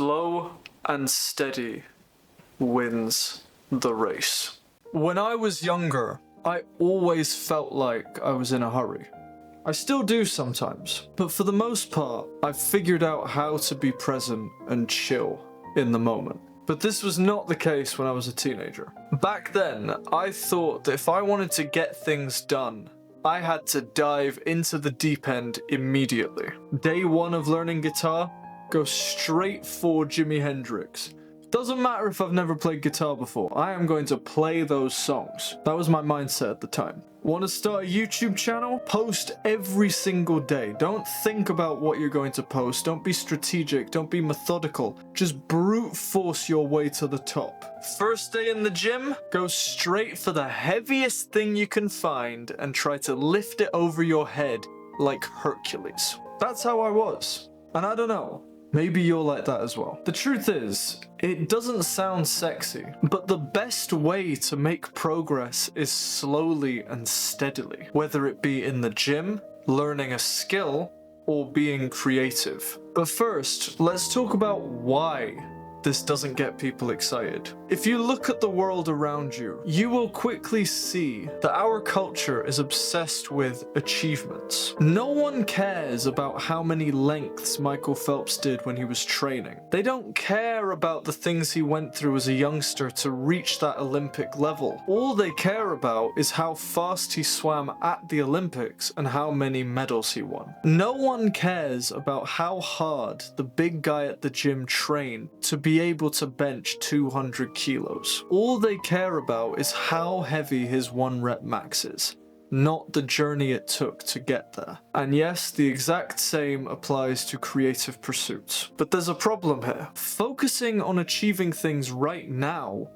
slow and steady wins the race. When I was younger, I always felt like I was in a hurry. I still do sometimes, but for the most part, I've figured out how to be present and chill in the moment. But this was not the case when I was a teenager. Back then, I thought that if I wanted to get things done, I had to dive into the deep end immediately. Day one of learning guitar, go straight for Jimi Hendrix. Doesn't matter if I've never played guitar before, I am going to play those songs. That was my mindset at the time. Want to start a YouTube channel? Post every single day. Don't think about what you're going to post. Don't be strategic. Don't be methodical. Just brute force your way to the top. First day in the gym, go straight for the heaviest thing you can find and try to lift it over your head like Hercules. That's how I was. And I don't know. Maybe you're like that as well. The truth is, it doesn't sound sexy, but the best way to make progress is slowly and steadily, whether it be in the gym, learning a skill, or being creative. But first, let's talk about why this doesn't get people excited. If you look at the world around you, you will quickly see that our culture is obsessed with achievements. No one cares about how many lengths Michael Phelps did when he was training. They don't care about the things he went through as a youngster to reach that Olympic level. All they care about is how fast he swam at the Olympics and how many medals he won. No one cares about how hard the big guy at the gym trained to be able to bench 200 kilos. All they care about is how heavy his 1 rep max is, not the journey it took to get there. And yes, the exact same applies to creative pursuits. But there's a problem here. Focusing on achieving things right now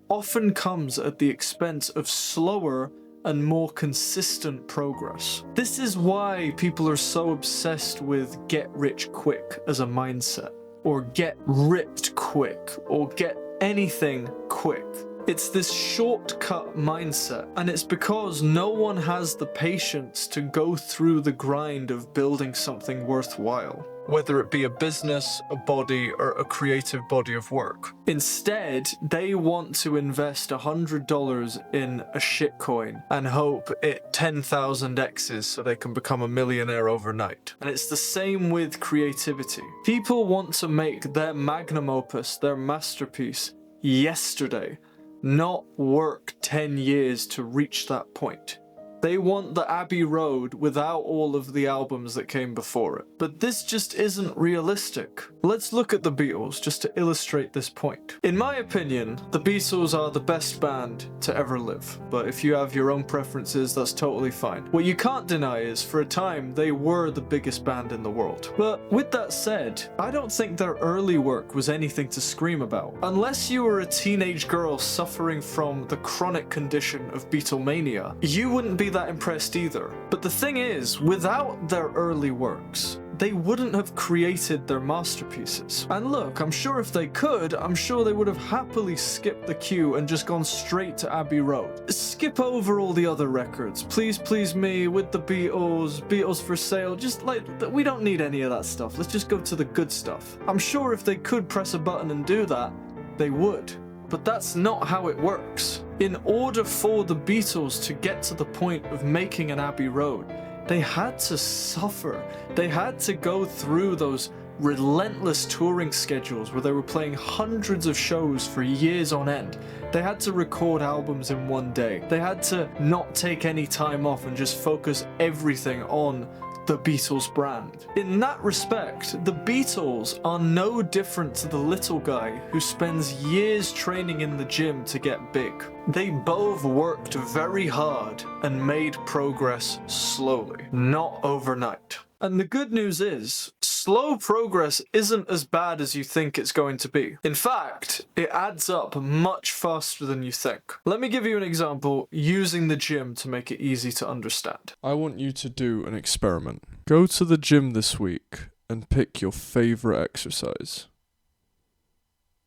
often comes at the expense of slower and more consistent progress. This is why people are so obsessed with get rich quick as a mindset, or get ripped quick, or get anything quick. It's this shortcut mindset, and it's because no one has the patience to go through the grind of building something worthwhile, whether it be a business, a body, or a creative body of work. Instead, they want to invest $100 in a shitcoin and hope it 10,000x's so they can become a millionaire overnight. And it's the same with creativity. People want to make their magnum opus, their masterpiece, yesterday, not work 10 years to reach that point. They want the Abbey Road without all of the albums that came before it. But this just isn't realistic. Let's look at the Beatles just to illustrate this point. In my opinion, the Beatles are the best band to ever live. But if you have your own preferences, that's totally fine. What you can't deny is, for a time, they were the biggest band in the world. But with that said, I don't think their early work was anything to scream about. Unless you were a teenage girl suffering from the chronic condition of Beatlemania, you wouldn't be that impressed either. But the thing is, without their early works, they wouldn't have created their masterpieces. And look, I'm sure if they could, I'm sure they would have happily skipped the queue and just gone straight to Abbey Road. Skip over all the other records. Please Please Me, With the Beatles, Beatles for Sale, just like, we don't need any of that stuff. Let's just go to the good stuff. I'm sure if they could press a button and do that, they would. But that's not how it works. In order for the Beatles to get to the point of making an Abbey Road, they had to suffer. They had to go through those relentless touring schedules where they were playing hundreds of shows for years on end. They had to record albums in one day. They had to not take any time off and just focus everything on the Beatles brand. In that respect, the Beatles are no different to the little guy who spends years training in the gym to get big. They both worked very hard and made progress slowly, not overnight. And the good news is, slow progress isn't as bad as you think it's going to be. In fact, it adds up much faster than you think. Let me give you an example using the gym to make it easy to understand. I want you to do an experiment. Go to the gym this week and pick your favorite exercise.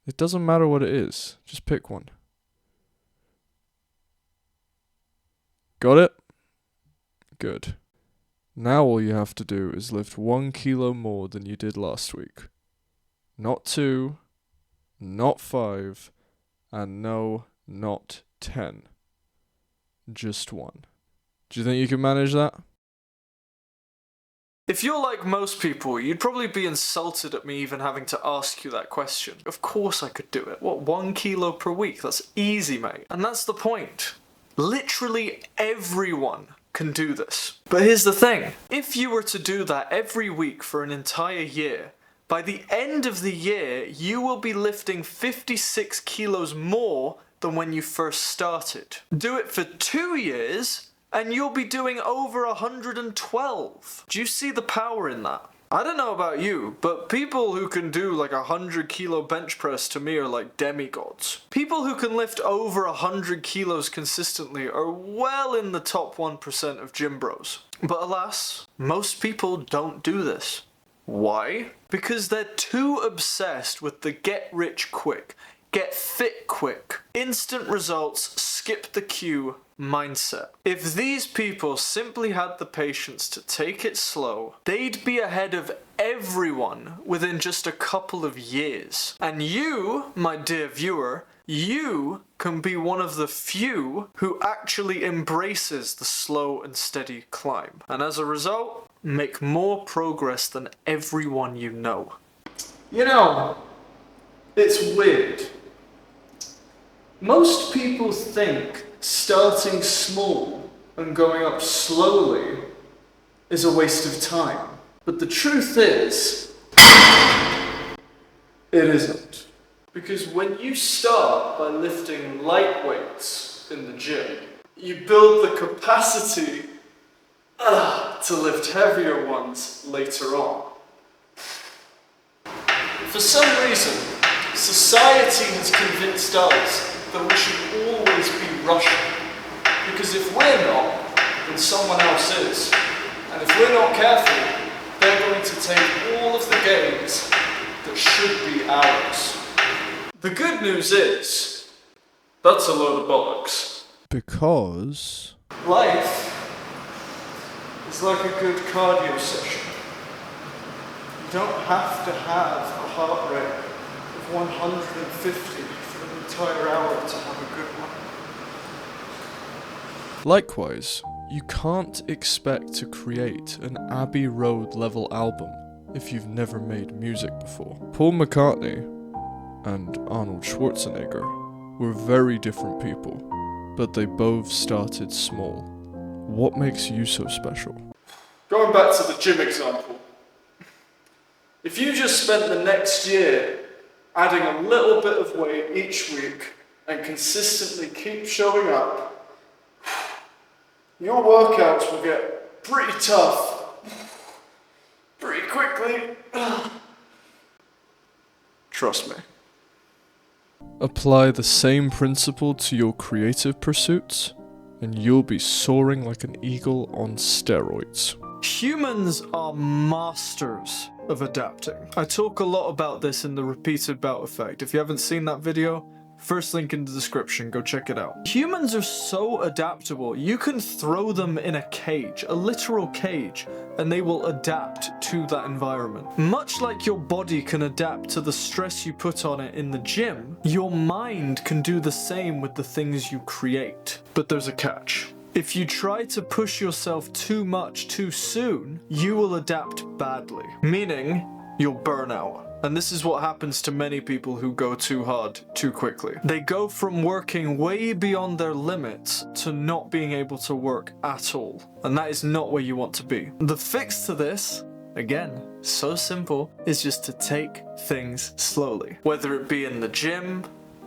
It doesn't matter what it is, just pick one. Got it? Good. Now all you have to do is lift 1 kilo more than you did last week. not 2, not 5, and no, not 10. Just 1. Do you think you can manage that? If you're like most people, you'd probably be insulted at me even having to ask you that question. Of course I could do it. What, 1 kilo per week? That's easy, mate. And that's the point. Literally everyone can do this. But here's the thing. If you were to do that every week for an entire year, by the end of the year, you will be lifting 56 kilos more than when you first started. Do it for 2 years, and you'll be doing over 112. Do you see the power in that? I don't know about you, but people who can do like 100 kilo bench press to me are like demigods. People who can lift over 100 kilos consistently are well in the top 1% of gym bros. But alas, most people don't do this. Why? Because they're too obsessed with the get rich quick, get fit quick, instant results, skip the queue mindset. If these people simply had the patience to take it slow, they'd be ahead of everyone within just a couple of years. And you, my dear viewer, you can be one of the few who actually embraces the slow and steady climb. And as a result, make more progress than everyone you know. You know, it's weird. Most people think starting small and going up slowly is a waste of time. But the truth is, it isn't. Because when you start by lifting light weights in the gym, you build the capacity to lift heavier ones later on. For some reason, society has convinced us that we should always be rushing. Because if we're not, then someone else is. And if we're not careful, they're going to take all of the gains that should be ours. The good news is, that's a load of bollocks. Because Life is like a good cardio session. You don't have to have a heart rate of 150 for an entire hour to have a good one. likewise, you can't expect to create an Abbey Road level album if you've never made music before. Paul McCartney and Arnold Schwarzenegger were very different people, but they both started small. What makes you so special? Going back to the gym example, if you just spent the next year adding a little bit of weight each week and consistently keep showing up, your workouts will get pretty tough pretty quickly. Trust me. Apply the same principle to your creative pursuits, and you'll be soaring like an eagle on steroids. Humans are masters of adapting. I talk a lot about this in the repeated bout effect. If you haven't seen that video, first link in the description, go check it out. Humans are so adaptable. You can throw them in a cage, a literal cage, and they will adapt to that environment. Much like your body can adapt to the stress you put on it in the gym, your mind can do the same with the things you create. But there's a catch. If you try to push yourself too much too soon, you will adapt badly, meaning you'll burn out. And this is what happens to many people who go too hard too quickly. They go from working way beyond their limits to not being able to work at all. And that is not where you want to be. The fix to this, again, so simple, is just to take things slowly. Whether it be in the gym,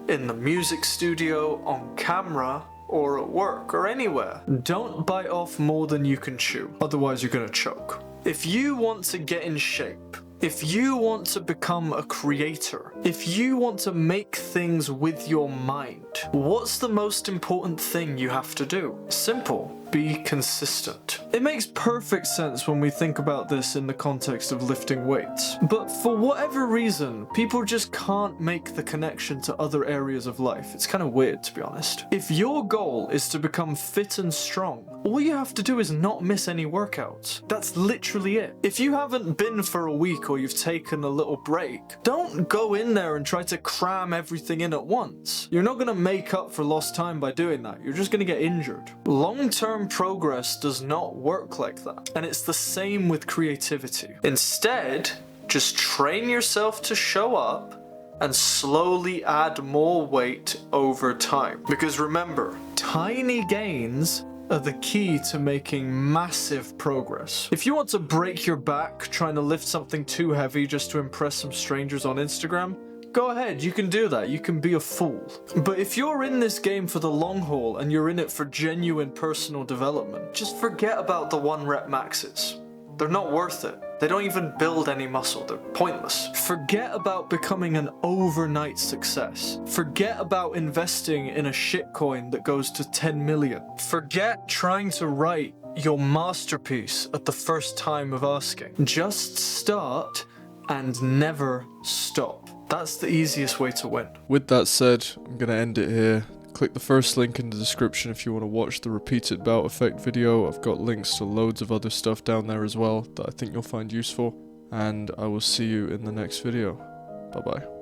in the music studio, on camera, or at work, or anywhere. Don't bite off more than you can chew, otherwise you're gonna choke. If you want to get in shape, if you want to become a creator, if you want to make things with your mind, what's the most important thing you have to do? Simple. be consistent. It makes perfect sense when we think about this in the context of lifting weights. But for whatever reason, people just can't make the connection to other areas of life. It's kind of weird, to be honest. If your goal is to become fit and strong, all you have to do is not miss any workouts. That's literally it. If you haven't been for a week or you've taken a little break, don't go in there and try to cram everything in at once. You're not going to make up for lost time by doing that. You're just going to get injured. Long-term progress does not work like that. And it's the same with creativity. Instead, just train yourself to show up and slowly add more weight over time. Because remember, tiny gains are the key to making massive progress. If you want to break your back trying to lift something too heavy just to impress some strangers on Instagram, go ahead, you can do that, you can be a fool. But if you're in this game for the long haul and you're in it for genuine personal development, just forget about the 1-rep maxes. They're not worth it. They don't even build any muscle. They're pointless. Forget about becoming an overnight success. Forget about investing in a shitcoin that goes to 10 million. Forget trying to write your masterpiece at the first time of asking. Just start and never stop. That's the easiest way to win. With that said, I'm going to end it here. Click the first link in the description if you want to watch the repeated bout effect video. I've got links to loads of other stuff down there as well that I think you'll find useful. And I will see you in the next video. Bye bye.